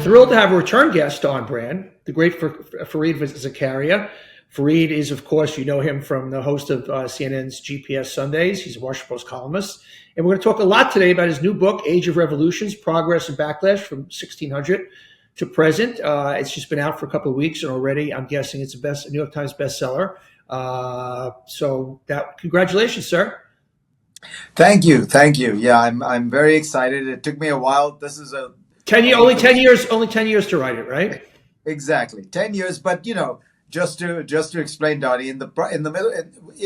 thrilled to have a return guest on, Brand, the great Fareed Zakaria. Fareed is, of course, you know him from the host of CNN's GPS Sundays. He's a Washington Post columnist. And we're going to talk a lot today about his new book, Age of Revolutions, Progress and Backlash from 1600 to Present. It's just been out for a couple of weeks, and already I'm guessing it's a New York Times bestseller. Congratulations, sir. Thank you. Yeah, I'm very excited. It took me a while. This is only 10 years to write it, right? Exactly, 10 years. But just to explain, Donny, in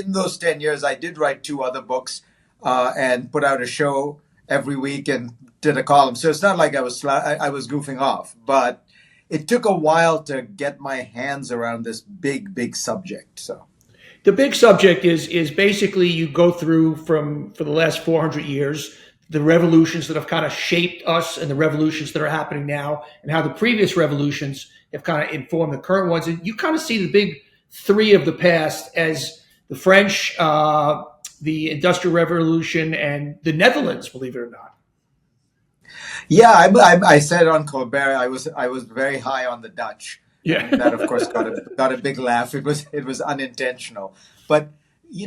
those 10 years, I did write 2 other books and put out a show every week and did a column. So it's not like I was goofing off, but it took a while to get my hands around this big subject. So. The big subject is basically you go through for the last 400 years, the revolutions that have kind of shaped us and the revolutions that are happening now, and how the previous revolutions have kind of informed the current ones. And you kind of see the big 3 of the past as the French, the Industrial Revolution, and the Netherlands, believe it or not. Yeah, I said on Colbert, I was very high on the Dutch. Yeah, and that of course got a big laugh. It was unintentional, but we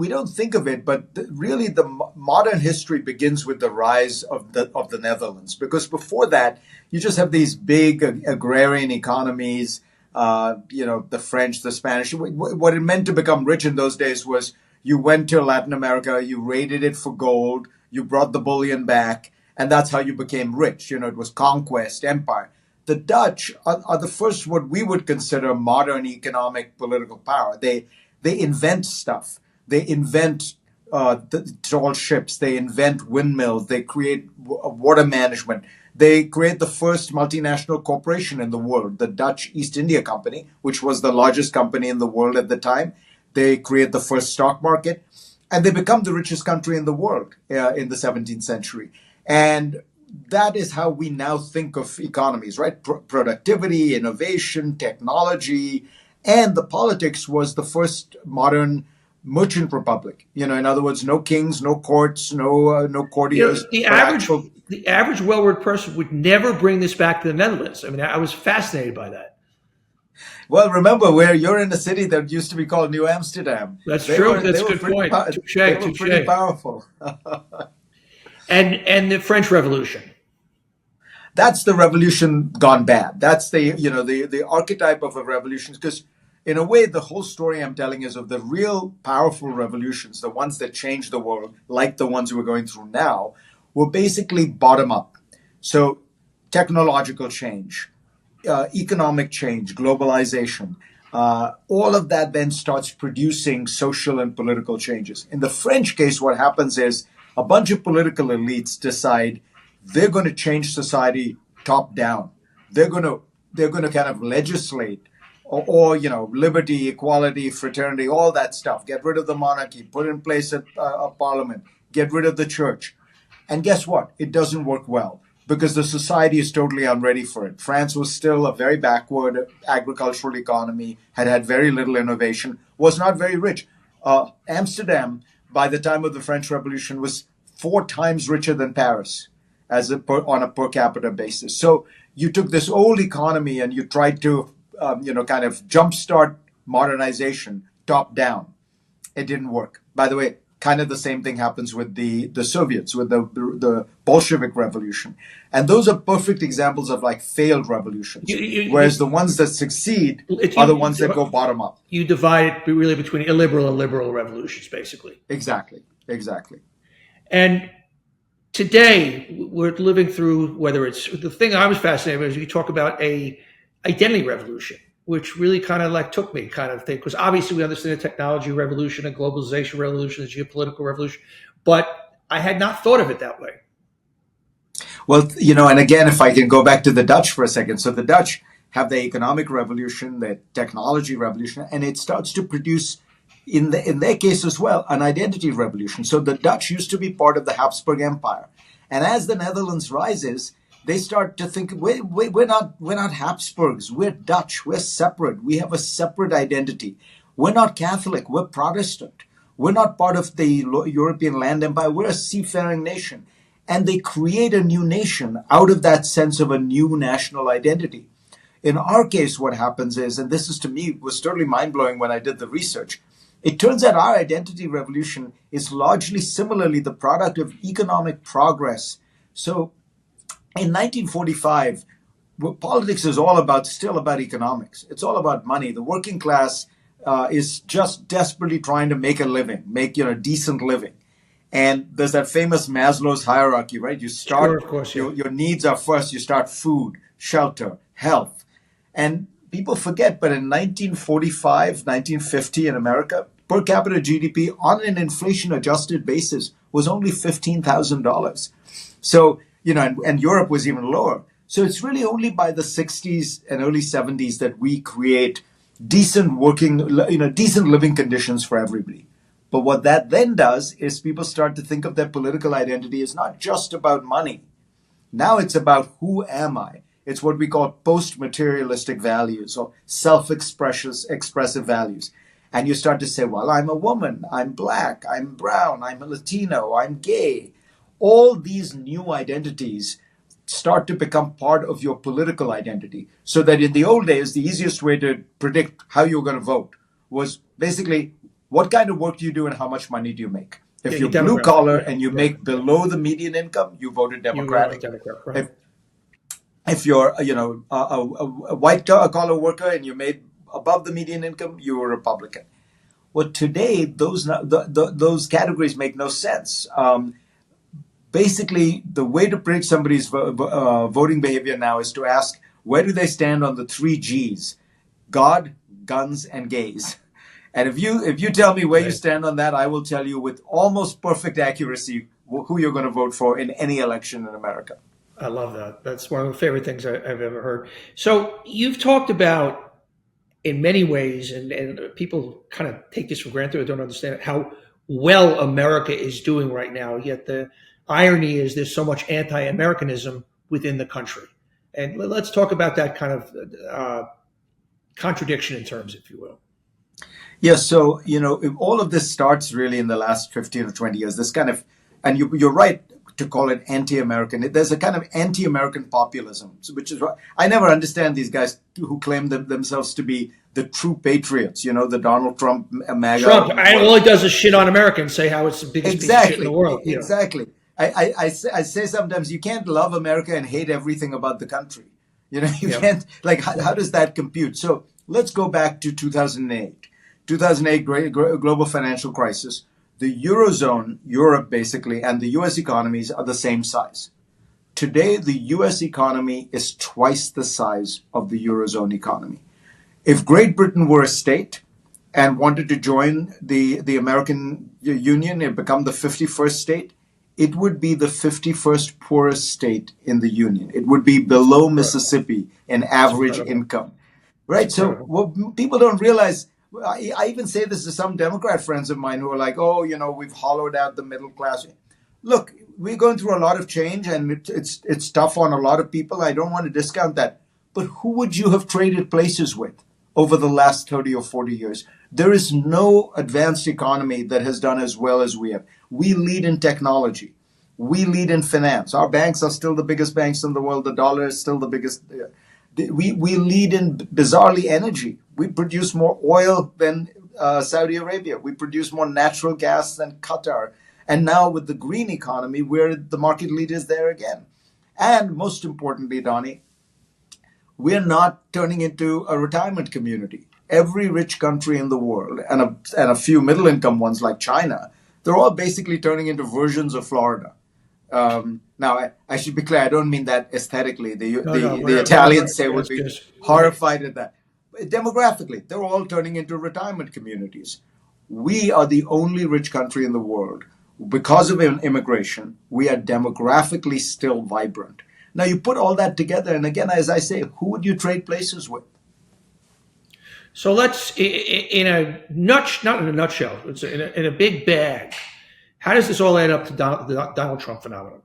don't think of it. But really, the modern history begins with the rise of the Netherlands, because before that, you just have these big agrarian economies. The French, the Spanish. What it meant to become rich in those days was you went to Latin America, you raided it for gold, you brought the bullion back, and that's how you became rich. It was conquest, empire. The Dutch are the first what we would consider modern economic political power. They invent stuff. They invent tall ships. They invent windmills. They create water management. They create the first multinational corporation in the world, the Dutch East India Company, which was the largest company in the world at the time. They create the first stock market, and they become the richest country in the world in the 17th century. And that is how we now think of economies, right? Productivity, innovation, technology, and the politics was the first modern merchant republic. In other words, no kings, no courts, no courtiers. The average well-read person would never bring this back to the Netherlands. I mean, I was fascinated by that. Well, remember, you're in a city that used to be called New Amsterdam. That's true. That's a good point. They were pretty powerful. And the French Revolution. That's the revolution gone bad. That's the archetype of a revolution, because in a way, the whole story I'm telling is of the real powerful revolutions, the ones that changed the world, like the ones we're going through now, were basically bottom up. So technological change, economic change, globalization, all of that then starts producing social and political changes. In the French case, what happens is a bunch of political elites decide they're going to change society top down. They're going to kind of legislate or liberty, equality, fraternity, all that stuff. Get rid of the monarchy, put in place a parliament, get rid of the church. And guess what? It doesn't work well because the society is totally unready for it. France was still a very backward agricultural economy, had very little innovation, was not very rich. Amsterdam, by the time of the French Revolution, was 4 times richer than Paris on a per capita basis. So you took this old economy and you tried to, kind of jumpstart modernization top down. It didn't work. By the way, kind of the same thing happens with the Soviets, with the Bolshevik Revolution. And those are perfect examples of like failed revolutions. Whereas the ones that succeed are the ones that go bottom up. You divide it really between illiberal and liberal revolutions, basically. Exactly. And today we're living through, whether it's the thing I was fascinated with is you talk about a identity revolution, which really kind of like took me kind of thing, because obviously we understand the technology revolution, a globalization revolution, a geopolitical revolution, but I had not thought of it that way. Well, and again, if I can go back to the Dutch for a second. So the Dutch have the economic revolution, the technology revolution, and it starts to produce, in their case as well, an identity revolution. So the Dutch used to be part of the Habsburg Empire. And as the Netherlands rises, they start to think, we're not Habsburgs, we're Dutch, we're separate, we have a separate identity. We're not Catholic, we're Protestant. We're not part of the European land empire, we're a seafaring nation. and they create a new nation out of that sense of a new national identity. In our case, what happens is, and this is to me was totally mind-blowing when I did the research, it turns out our identity revolution is largely similarly the product of economic progress. So in 1945, politics is still about economics. It's all about money. The working class is just desperately trying to make a living, make decent living. And there's that famous Maslow's hierarchy, right? You start, Sure, of course, yeah. your needs are first. You start food, shelter, health. And people forget, but in 1945, 1950 in America, per capita GDP on an inflation-adjusted basis was only $15,000. So, and Europe was even lower. So it's really only by the 60s and early 70s that we create decent living conditions for everybody. But what that then does is people start to think of their political identity as not just about money. Now it's about who am I? It's what we call post-materialistic values or self-expressive values. And you start to say, well, I'm a woman, I'm black, I'm brown, I'm a Latino, I'm gay. All these new identities start to become part of your political identity. So that in the old days, the easiest way to predict how you were going to vote was basically, what kind of work do you do and how much money do you make? If you're blue collar and you make below the median income, you voted Democratic. Right. If you're, a white collar worker and you made above the median income, you were Republican. Well, today those categories make no sense. Basically, the way to predict somebody's voting behavior now is to ask, where do they stand on the 3 Gs? God, guns, and gays. And if you tell me where you stand on that, I will tell you with almost perfect accuracy who you're going to vote for in any election in America. I love that. That's one of the favorite things I've ever heard. So you've talked about, in many ways, and people kind of take this for granted or don't understand it, how well America is doing right now. Yet the irony is there's so much anti-Americanism within the country. And let's talk about that kind of contradiction in terms, if you will. Yes. So, all of this starts really in the last 15 or 20 years. This kind of, and you're right to call it anti-American. There's a kind of anti-American populism, which is, I never understand these guys who claim themselves to be the true patriots, the Donald Trump, MAGA. Trump, all he does is shit on America and say how it's the biggest piece of shit in the world. Exactly. I say sometimes you can't love America and hate everything about the country. You can't, how does that compute? So let's go back to 2008. 2008 global financial crisis. The Eurozone, Europe basically, and the US economies are the same size. Today, the US economy is twice the size of the Eurozone economy. If Great Britain were a state and wanted to join the American Union and become the 51st state, it would be the 51st poorest state in the Union. It would be below Mississippi in average income. Right? So what people don't realize, I even say this to some Democrat friends of mine who are like, we've hollowed out the middle class. Look, we're going through a lot of change and it's tough on a lot of people. I don't want to discount that. But who would you have traded places with over the last 30 or 40 years? There is no advanced economy that has done as well as we have. We lead in technology. We lead in finance. Our banks are still the biggest banks in the world. The dollar is still the biggest. We lead in, bizarrely, energy. We produce more oil than Saudi Arabia. We produce more natural gas than Qatar. And now with the green economy, we're the market leaders there again. And most importantly, Donny, we're not turning into a retirement community. Every rich country in the world, and a few middle-income ones like China, they're all basically turning into versions of Florida. Now, I should be clear, I don't mean that aesthetically. The Italians say would be horrified at that. But demographically, they're all turning into retirement communities. We are the only rich country in the world. Because of immigration, we are demographically still vibrant. Now, you put all that together, and again, as I say, who would you trade places with? So let's, not in a nutshell, it's in a big bag. How does this all add up to the Donald Trump phenomenon?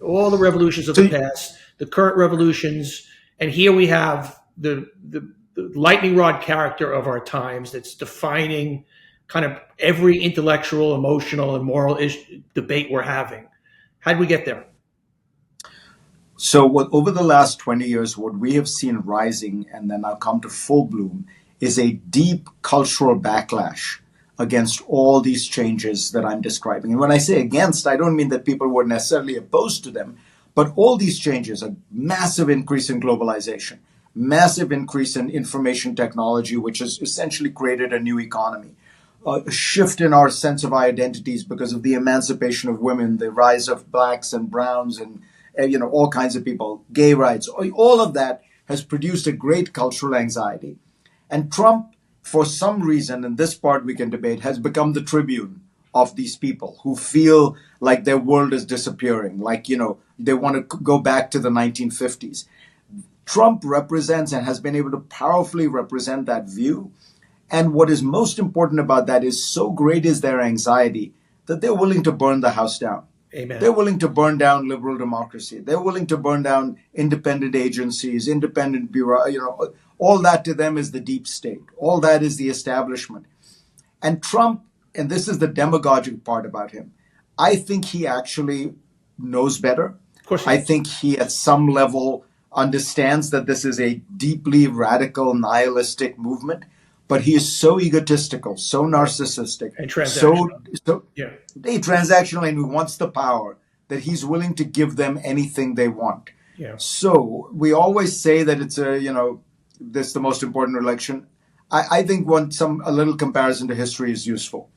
All the revolutions of the past, the current revolutions, and here we have the lightning rod character of our times that's defining kind of every intellectual, emotional, and moral debate we're having. How did we get there? So over the last 20 years, what we have seen rising and then now come to full bloom is a deep cultural backlash against all these changes that I'm describing. And when I say against, I don't mean that people were necessarily opposed to them, but all these changes, a massive increase in globalization, massive increase in information technology, which has essentially created a new economy, a shift in our sense of our identities because of the emancipation of women, the rise of blacks and browns and all kinds of people, gay rights, all of that has produced a great cultural anxiety. And Trump, for some reason, and this part we can debate, has become the tribune of these people who feel like their world is disappearing, like, they want to go back to the 1950s. Trump represents and has been able to powerfully represent that view. And what is most important about that is so great is their anxiety that they're willing to burn the house down. Amen. They're willing to burn down liberal democracy. They're willing to burn down independent agencies, independent bureau. All that to them is the deep state. All that is the establishment. And Trump, and this is the demagogic part about him, I think he actually knows better. Of course. I think he, at some level, understands that this is a deeply radical, nihilistic movement. But he is so egotistical, so narcissistic, and transactional. Transactional, and he wants the power that he's willing to give them anything they want. Yeah. So we always say that it's this is the most important election. I think a little comparison to history is useful.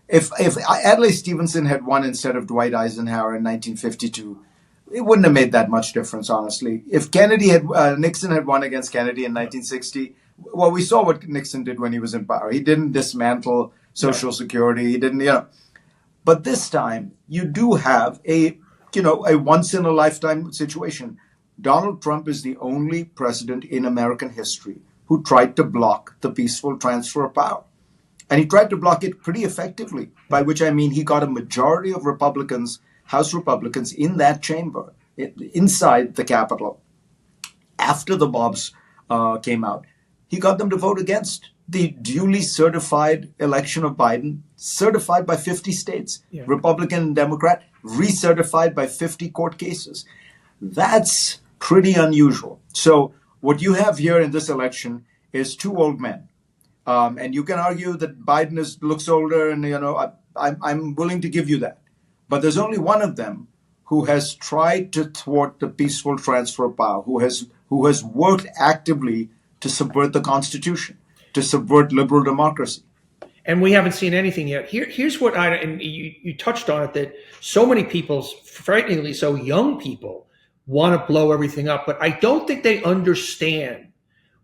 If Adlai Stevenson had won instead of Dwight Eisenhower in 1952, it wouldn't have made that much difference, honestly. If Nixon had won against Kennedy in 1960. Well, we saw what Nixon did when he was in power. He didn't dismantle Social Security. He didn't, But this time, you do have a once-in-a-lifetime situation. Donald Trump is the only president in American history who tried to block the peaceful transfer of power. And he tried to block it pretty effectively, by which I mean he got a majority of Republicans, House Republicans, in that chamber, inside the Capitol, after the Bobs came out. He got them to vote against the duly certified election of Biden, certified by 50 states, Republican and Democrat, recertified by 50 court cases. That's pretty unusual. So what you have here in this election is two old men. And you can argue that Biden looks older, and I'm willing to give you that. But there's only one of them who has tried to thwart the peaceful transfer of power, who has worked actively to subvert the Constitution, to subvert liberal democracy. And we haven't seen anything yet. Here's what and you touched on it, that so many people, frighteningly so young people, want to blow everything up. But I don't think they understand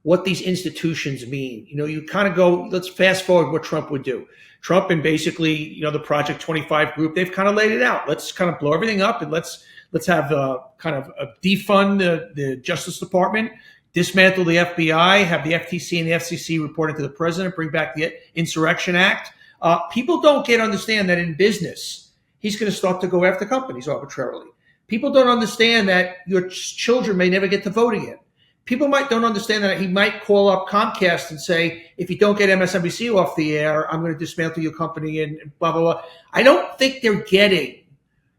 what these institutions mean. You kind of go, let's fast forward what Trump would do. Trump and basically, the Project 25 group, they've kind of laid it out. Let's kind of blow everything up, and let's have kind of defund the Justice Department, dismantle the FBI, have the FTC and the FCC reporting to the president, bring back the Insurrection Act. People don't understand that in business, he's going to start to go after companies arbitrarily. People don't understand that your children may never get to vote again. People don't understand that he might call up Comcast and say, if you don't get MSNBC off the air, I'm going to dismantle your company and blah, blah, blah. I don't think they're getting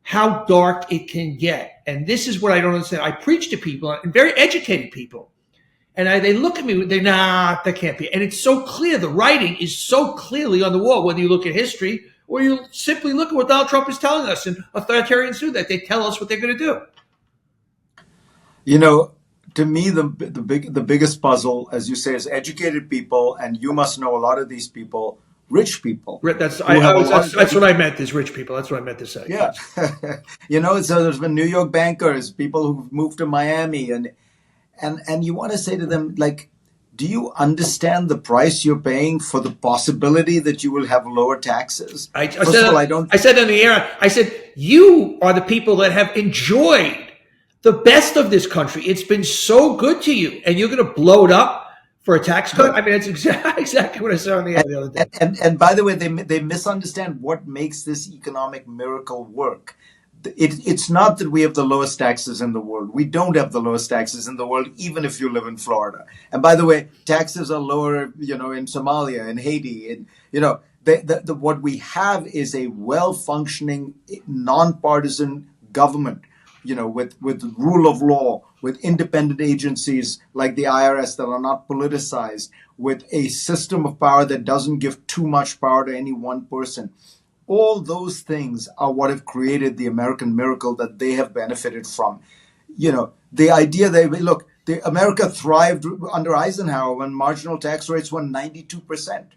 how dark it can get. And this is what I don't understand. I preach to people, and very educated people, and they look at me, that can't be. And it's so clear. The writing is so clearly on the wall, whether you look at history or you simply look at what Donald Trump is telling us. And authoritarians do that. They tell us what they're going to do. To me, the biggest puzzle, as you say, is educated people, and you must know a lot of these people, rich people. That's what I meant, is rich people. That's what I meant to say. Yeah. So there's been New York bankers, people who've moved to Miami, and you want to say to them, like, do you understand the price you're paying for the possibility that you will have lower taxes? I said on the air, I said, you are the people that have enjoyed the best of this country. It's been so good to you, and you're going to blow it up for a tax cut? I mean, it's exactly what I said on the air the other day. And by the way, they misunderstand what makes this economic miracle work. It's not that we have the lowest taxes in the world. We don't have the lowest taxes in the world, even if you live in Florida. And by the way, taxes are lower, in Somalia and Haiti. And, what we have is a well-functioning, non-partisan government, with rule of law, with independent agencies like the IRS that are not politicized, with a system of power that doesn't give too much power to any one person. All those things are what have created the American miracle that they have benefited from. The idea that, look, America thrived under Eisenhower when marginal tax rates were 92%.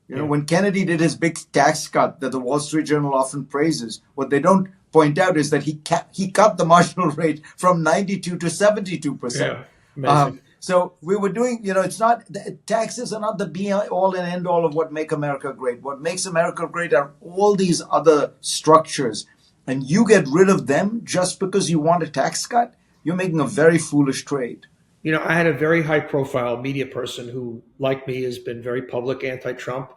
When Kennedy did his big tax cut that the Wall Street Journal often praises, what they don't point out is that he cut the marginal rate from 92 to 72%. Yeah, amazing. So we were doing, it's not, taxes are not the be all and end all of what make America great. What makes America great are all these other structures. And you get rid of them just because you want a tax cut, you're making a very foolish trade. I had a very high profile media person who, like me, has been very public anti-Trump.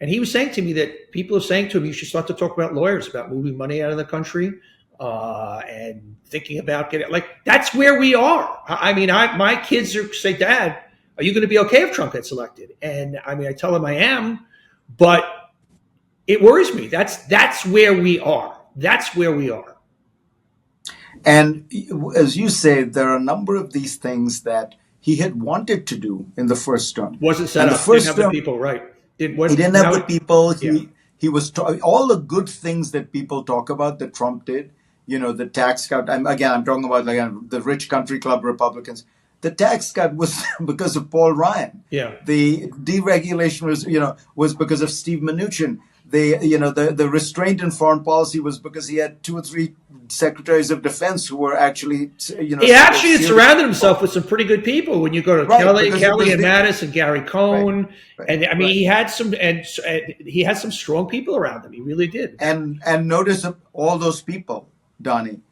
And he was saying to me that people are saying to him, you should start to talk about lawyers, about moving money out of the country and thinking about getting, that's where we are. My kids say, Dad, are you going to be okay if Trump gets elected? And I tell them I am, but it worries me. That's where we are. That's where we are. And as you say, there are a number of these things that he had wanted to do in the first term. Wasn't set up. Didn't have the people, right? He didn't have the people. He was all the good things that people talk about that Trump did. The tax cut. I'm talking about the rich country club Republicans. The tax cut was because of Paul Ryan. Yeah. The deregulation was because of Steve Mnuchin. The restraint in foreign policy was because he had 2 or 3 secretaries of defense who were actually, he actually had surrounded himself with some pretty good people. When you go to Kelly and Mattis and Gary Cohn, and he had some, and he had some strong people around him. He really did. And notice all those people, Donny,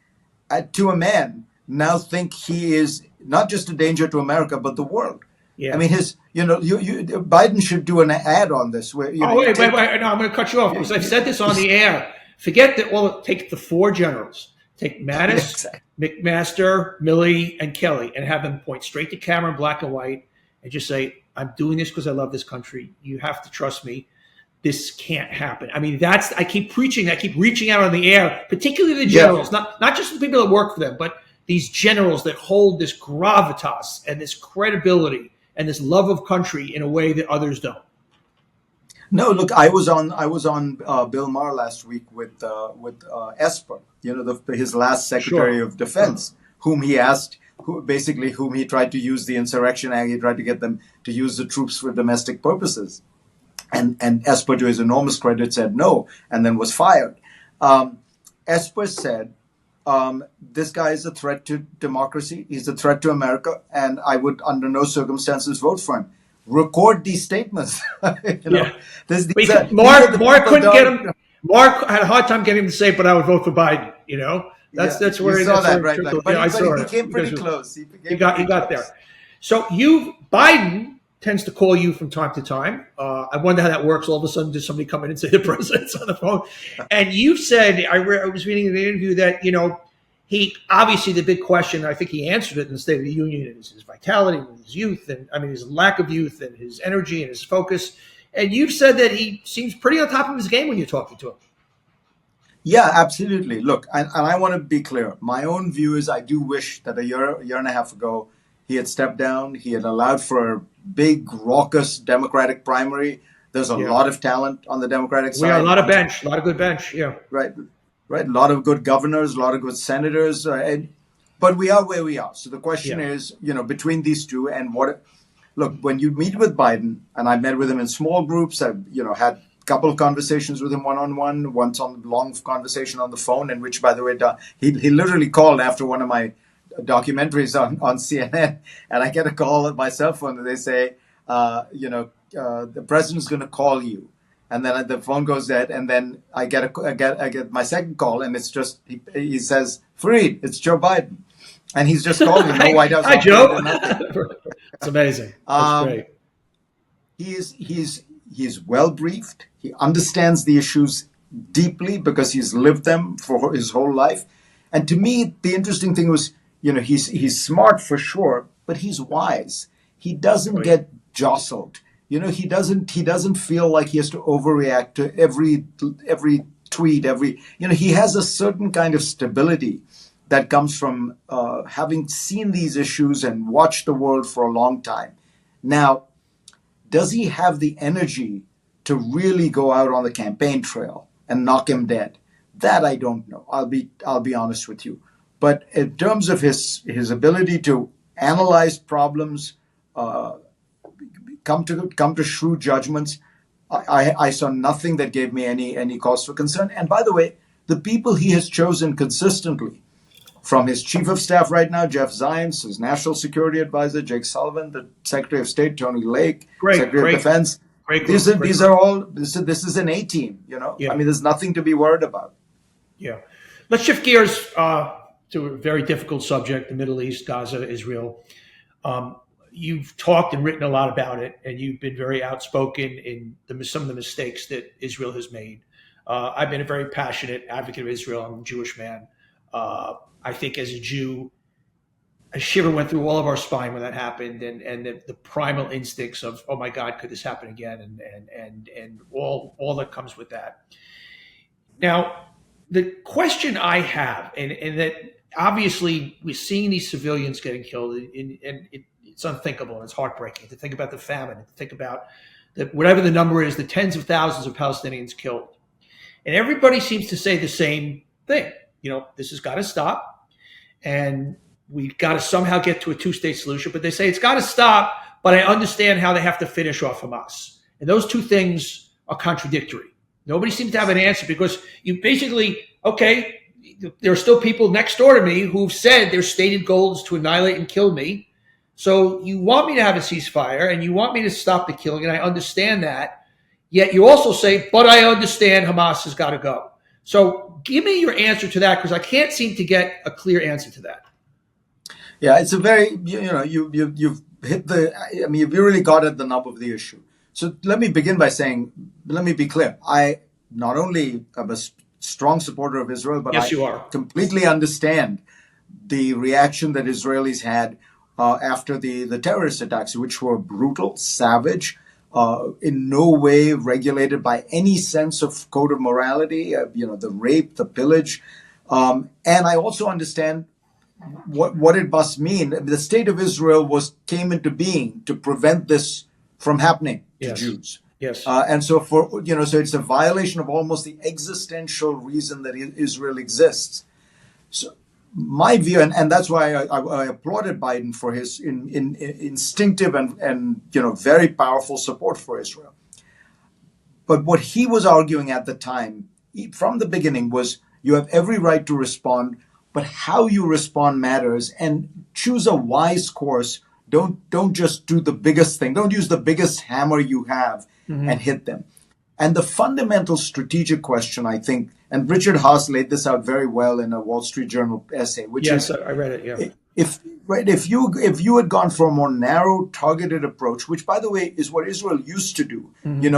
to a man, now think he is not just a danger to America but the world. Yeah. Biden should do an ad on this. Where wait. No, I'm going to cut you off because I've said this on the air. Forget that. Take the 4 generals. Take Mattis, McMaster, Milley, and Kelly, and have them point straight to camera in black and white, and just say, "I'm doing this because I love this country. You have to trust me. This can't happen." I keep preaching. I keep reaching out on the air, particularly the generals, not just the people that work for them, but these generals that hold this gravitas and this credibility and this love of country in a way that others don't. No, look, I was on Bill Maher last week with Esper, his last Secretary of Defense, whom he tried to use the Insurrection Act. He tried to get them to use the troops for domestic purposes, and Esper, to his enormous credit, said no, and then was fired. Esper said, this guy is a threat to democracy. He's a threat to America, and I would, under no circumstances, vote for him. Record these statements. Mark couldn't get him. Mark had a hard time getting him to say, "But I would vote for Biden." That's where you saw that, right? I saw it. He came pretty close. He got there. So Biden tends to call you from time to time. I wonder how that works. All of a sudden, does somebody come in and say the president's on the phone? And you said, I was reading in the interview that he obviously, the big question, I think he answered it in the State of the Union, is his vitality, his youth, and his lack of youth, and his energy and his focus. And you've said that he seems pretty on top of his game when you're talking to him. Yeah, absolutely. Look, and I want to be clear. My own view is I do wish that a year and a half ago he had stepped down. He had allowed for a big, raucous Democratic primary. There's a lot of talent on the Democratic side. We have a lot of good bench. Yeah. Right. A lot of good governors, a lot of good senators. But we are where we are. So the question is, between these two and look, when you meet with Biden, and I met with him in small groups, I've, had a couple of conversations with him one-on-one, once on long conversation on the phone, in which, by the way, he literally called after one of my documentaries on CNN, and I get a call on my cell phone and they say, the president's going to call you. And then the phone goes dead, and then I get my second call, and it's just he says, "Fareed, it's Joe Biden," and he's just calling me. No White House. Hi, Joe. It's amazing. That's great. He's well briefed. He understands the issues deeply because he's lived them for his whole life. And to me, the interesting thing was, he's smart for sure, but he's wise. He doesn't get jostled. He doesn't feel like he has to overreact to every tweet, he has a certain kind of stability that comes from having seen these issues and watched the world for a long time. Now, does he have the energy to really go out on the campaign trail and knock him dead? That I don't know. I'll be honest with you. But in terms of his ability to analyze problems, come to shrewd judgments, I saw nothing that gave me any cause for concern. And by the way, the people he has chosen consistently, from his chief of staff right now, Jeff Zients, his national security advisor, Jake Sullivan, the Secretary of State, Tony Lake, Secretary of Defense. This is an A team, Yeah. I mean, there's nothing to be worried about. Yeah. Let's shift gears to a very difficult subject, the Middle East, Gaza, Israel. You've talked and written a lot about it, and you've been very outspoken in some of the mistakes that Israel has made. I've been a very passionate advocate of Israel. I'm a Jewish man. I think as a Jew, a shiver went through all of our spine when that happened, and the primal instincts of, oh my God, could this happen again? And all that comes with that. Now, the question I have, and that obviously we're seeing these civilians getting killed, and it's unthinkable and it's heartbreaking to think about the famine, to think about whatever the number is, the tens of thousands of Palestinians killed. And everybody seems to say the same thing. This has got to stop, and we've got to somehow get to a two-state solution. But they say it's got to stop, but I understand how they have to finish off Hamas. And those two things are contradictory. Nobody seems to have an answer, because you basically, okay, there are still people next door to me who've said their stated goal is to annihilate and kill me. So you want me to have a ceasefire and you want me to stop the killing, and I understand that. Yet you also say, but I understand Hamas has got to go. So give me your answer to that, because I can't seem to get a clear answer to that. Yeah, it's a very, you've hit you've really got at the nub of the issue. So let me begin by saying, let me be clear. I not only am a strong supporter of Israel, but yes, I you are. completely understand the reaction that Israelis had after the terrorist attacks, which were brutal, savage, in no way regulated by any sense of code of morality, the rape, the pillage. And I also understand what it must mean. The state of Israel came into being to prevent this from happening to Yes. Jews. Yes. And so so it's a violation of almost the existential reason that Israel exists. So my view, and that's why I applauded Biden for his instinctive and very powerful support for Israel. But what he was arguing at the time, from the beginning, was you have every right to respond, but how you respond matters, and choose a wise course. Don't just do the biggest thing. Don't use the biggest hammer you have and hit them. And the fundamental strategic question, I think, and Richard Haas laid this out very well in a Wall Street Journal essay, which yes, is, I read it. Yeah. If you had gone for a more narrow, targeted approach, which, by the way, is what Israel used to do,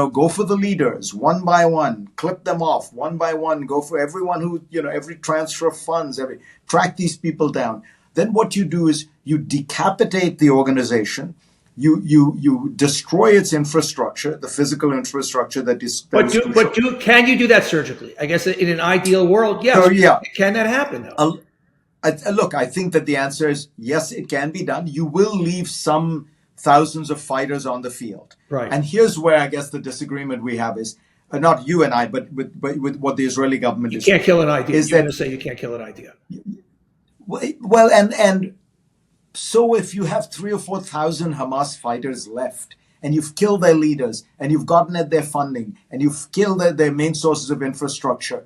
go for the leaders one by one, clip them off one by one, go for everyone who, every transfer of funds, track these people down. Then what you do is you decapitate the organization. You destroy its infrastructure, the physical infrastructure that is. Can you do that surgically? I guess in an ideal world, yes. So, yeah. Can that happen though? Look, I think that the answer is yes, it can be done. You will leave some thousands of fighters on the field. Right. And here's where I guess the disagreement we have is not you and I, but with what the Israeli government is. You can't kill an idea. You're going to say you can't kill an idea. Well, and so if you have 3,000 or 4,000 Hamas fighters left, and you've killed their leaders, and you've gotten at their funding, and you've killed their main sources of infrastructure,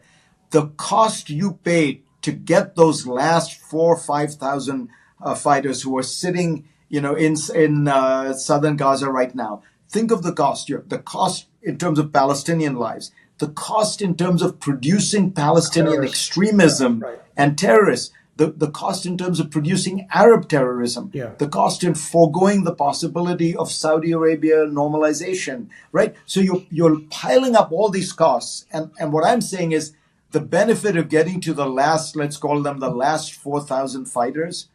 the cost you paid to get those last 4,000 or 5,000 fighters who are sitting, in southern Gaza right now. Think of the cost here. The cost in terms of Palestinian lives, the cost in terms of producing Palestinian extremism and terrorists. The cost in terms of producing Arab terrorism, the cost in foregoing the possibility of Saudi Arabia normalization, right? So you're piling up all these costs. And what I'm saying is the benefit of getting to the last, let's call them the last 4,000 fighters,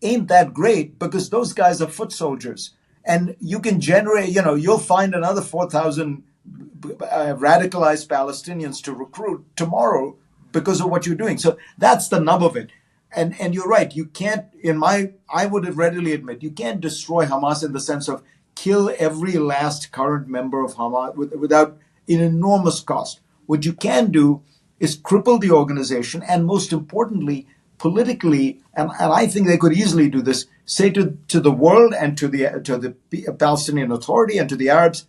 ain't that great, because those guys are foot soldiers. And you can generate, you'll find another 4,000 radicalized Palestinians to recruit tomorrow because of what you're doing. So that's the nub of it. And you're right. You can't, I would readily admit, you can't destroy Hamas in the sense of kill every last current member of Hamas without an enormous cost. What you can do is cripple the organization, and most importantly, politically, and I think they could easily do this, say to the world and to the Palestinian Authority and to the Arabs,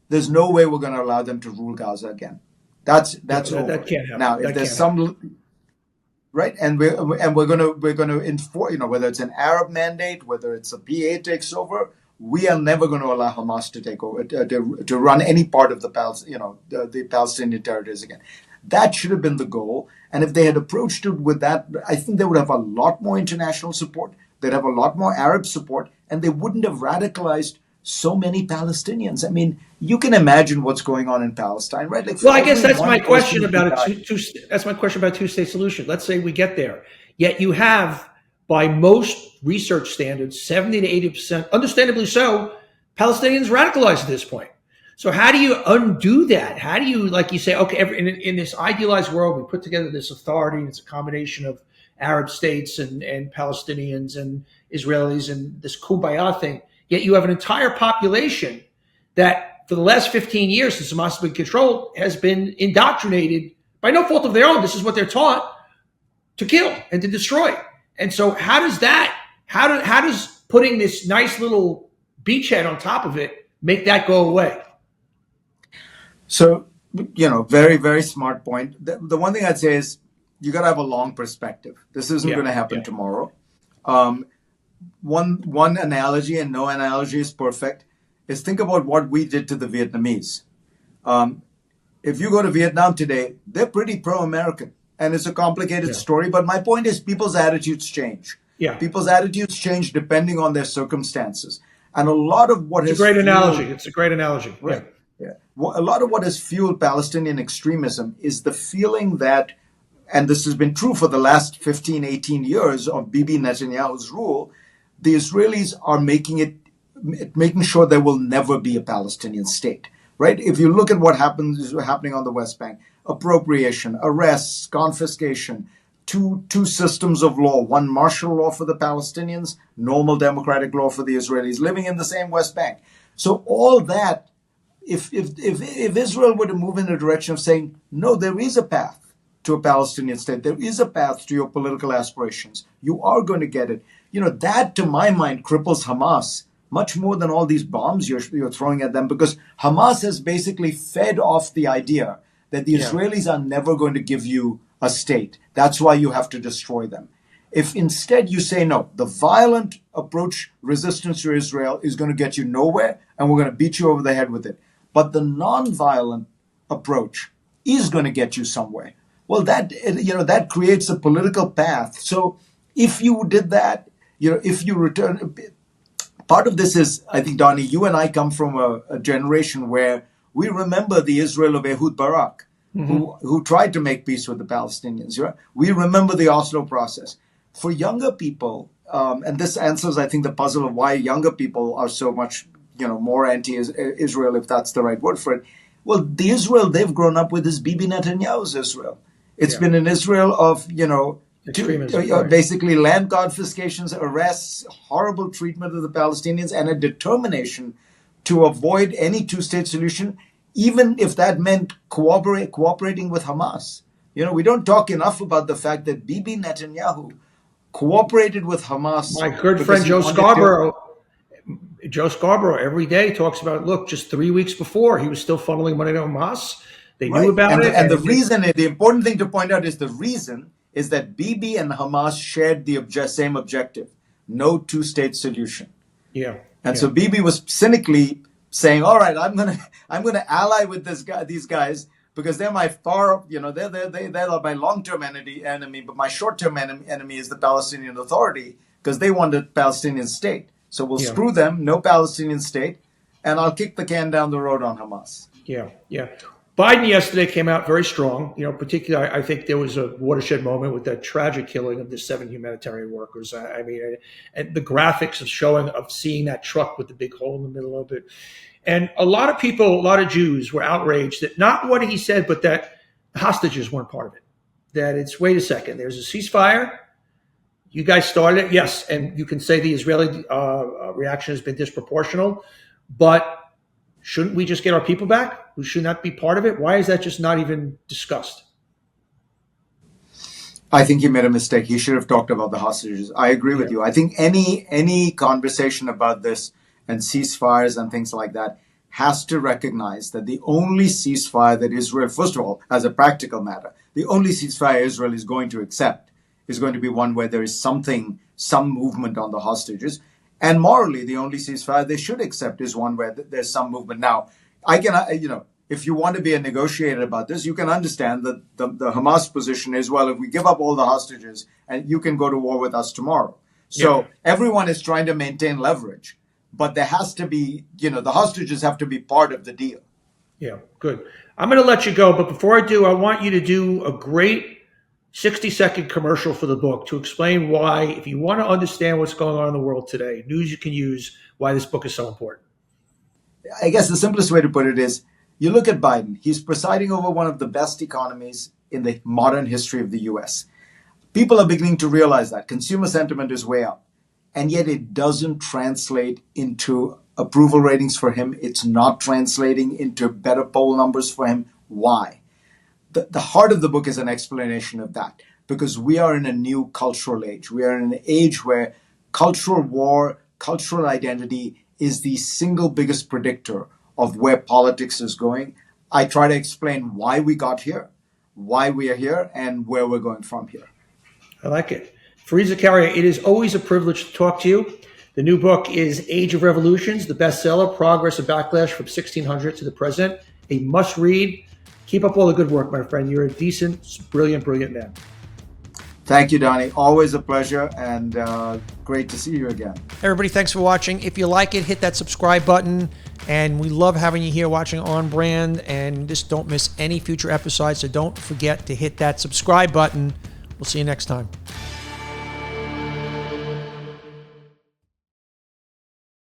there's no way we're going to allow them to rule Gaza again. That's over. That can't happen. Now, if there's some right, and we're going to enforce, whether it's an Arab mandate, whether it's a PA takes over, we are never going to allow Hamas to take over to run any part of the Palestinian territories again. That should have been the goal. And if they had approached it with that, I think they would have a lot more international support. They'd have a lot more Arab support, and they wouldn't have radicalized so many Palestinians. I mean, you can imagine what's going on in Palestine, right? Like, well, I guess that's my question about that's my question about two-state solution. Let's say we get there. Yet you have, by most research standards, 70 to 80%, understandably so, Palestinians radicalized at this point. So how do you undo that? How do you, like you say, okay, in this idealized world, we put together this authority, and it's a combination of Arab states and Palestinians and Israelis and this kumbaya thing. Yet you have an entire population that for the last 15 years since Hamas has been controlled has been indoctrinated by no fault of their own. This is what they're taught to kill and to destroy. And so how does putting this nice little beachhead on top of it make that go away? So, very, very smart point. The one thing I'd say is you got to have a long perspective. This isn't going to happen tomorrow. One analogy, and no analogy is perfect, is think about what we did to the Vietnamese. If you go to Vietnam today, they're pretty pro-American, and it's a complicated story. But my point is, people's attitudes change. Yeah, people's attitudes change depending on their circumstances, and a lot of what it's a great analogy. It's a great analogy. Right. Yeah. Well, a lot of what has fueled Palestinian extremism is the feeling that, and this has been true for the last 15, 18 years of Bibi Netanyahu's rule, the Israelis are making sure there will never be a Palestinian state, right? If you look at what is happening on the West Bank, appropriation, arrests, confiscation, two systems of law, one martial law for the Palestinians, normal democratic law for the Israelis living in the same West Bank. So all that, if Israel were to move in the direction of saying, no, there is a path to a Palestinian state, there is a path to your political aspirations, you are going to get it. That, to my mind, cripples Hamas much more than all these bombs you're throwing at them, because Hamas has basically fed off the idea that the Israelis are never going to give you a state. That's why you have to destroy them. If instead you say, no, the violent approach, resistance to Israel is going to get you nowhere, and we're going to beat you over the head with it. But the non-violent approach is going to get you somewhere. Well, that creates a political path. So if you did that, if you return, part of this is, I think, Donny, you and I come from a generation where we remember the Israel of Ehud Barak, who tried to make peace with the Palestinians. Right? We remember the Oslo process. For younger people, and this answers, I think, the puzzle of why younger people are so much, more anti-Israel, if that's the right word for it. Well, the Israel they've grown up with is Bibi Netanyahu's Israel. It's been an Israel of, basically land confiscations, arrests, horrible treatment of the Palestinians, and a determination to avoid any two-state solution, even if that meant cooperating with Hamas. We don't talk enough about the fact that Bibi Netanyahu cooperated with Hamas. My good friend Joe Scarborough every day talks about, look, just 3 weeks before, he was still funneling money to Hamas. They knew about it. And the important thing to point out is the reason is that Bibi and Hamas shared the same objective: no two-state solution. And so Bibi was cynically saying, "All right, I'm gonna ally with these guys because they're my they're my long-term enemy, but my short-term enemy is the Palestinian Authority because they want a Palestinian state. So we'll screw them, no Palestinian state, and I'll kick the can down the road on Hamas." Biden yesterday came out very strong. Particularly, I think there was a watershed moment with that tragic killing of the 7 humanitarian workers. I mean, and the graphics of seeing that truck with the big hole in the middle of it. And a lot of people, a lot of Jews were outraged that not what he said, but that hostages weren't part of it. That it's, wait a second, there's a ceasefire. You guys started it, yes, and you can say the Israeli reaction has been disproportional, but shouldn't we just get our people back who should not be part of it? Why is that just not even discussed? I think he made a mistake. He should have talked about the hostages. I agree with you. I think any conversation about this and ceasefires and things like that has to recognize that the only ceasefire that Israel, first of all, as a practical matter, the only ceasefire Israel is going to accept is going to be one where there is some movement on the hostages. And morally, the only ceasefire they should accept is one where there's some movement. Now, I can, if you want to be a negotiator about this, you can understand that the Hamas position is, well, if we give up all the hostages, and you can go to war with us tomorrow. So everyone is trying to maintain leverage, but there has to be, the hostages have to be part of the deal. Yeah, good. I'm going to let you go, but before I do, I want you to do a great 60-second commercial for the book to explain why, if you want to understand what's going on in the world today, news you can use, why this book is so important. I guess the simplest way to put it is, you look at Biden, he's presiding over one of the best economies in the modern history of the US. People are beginning to realize that. Consumer sentiment is way up. And yet it doesn't translate into approval ratings for him. It's not translating into better poll numbers for him. Why? The heart of the book is an explanation of that. Because we are in a new cultural age. We are in an age where cultural war, cultural identity is the single biggest predictor of where politics is going. I try to explain why we got here, why we are here, and where we're going from here. I like it. Fareed Zakaria, it is always a privilege to talk to you. The new book is Age of Revolutions, the bestseller, Progress and Backlash from 1600 to the Present. A must-read. Keep up all the good work, my friend. You're a decent, brilliant man. Thank you, Donny. Always a pleasure, and great to see you again. Everybody, thanks for watching. If you like it, hit that subscribe button. And we love having you here watching On Brand. And just don't miss any future episodes. So don't forget to hit that subscribe button. We'll see you next time.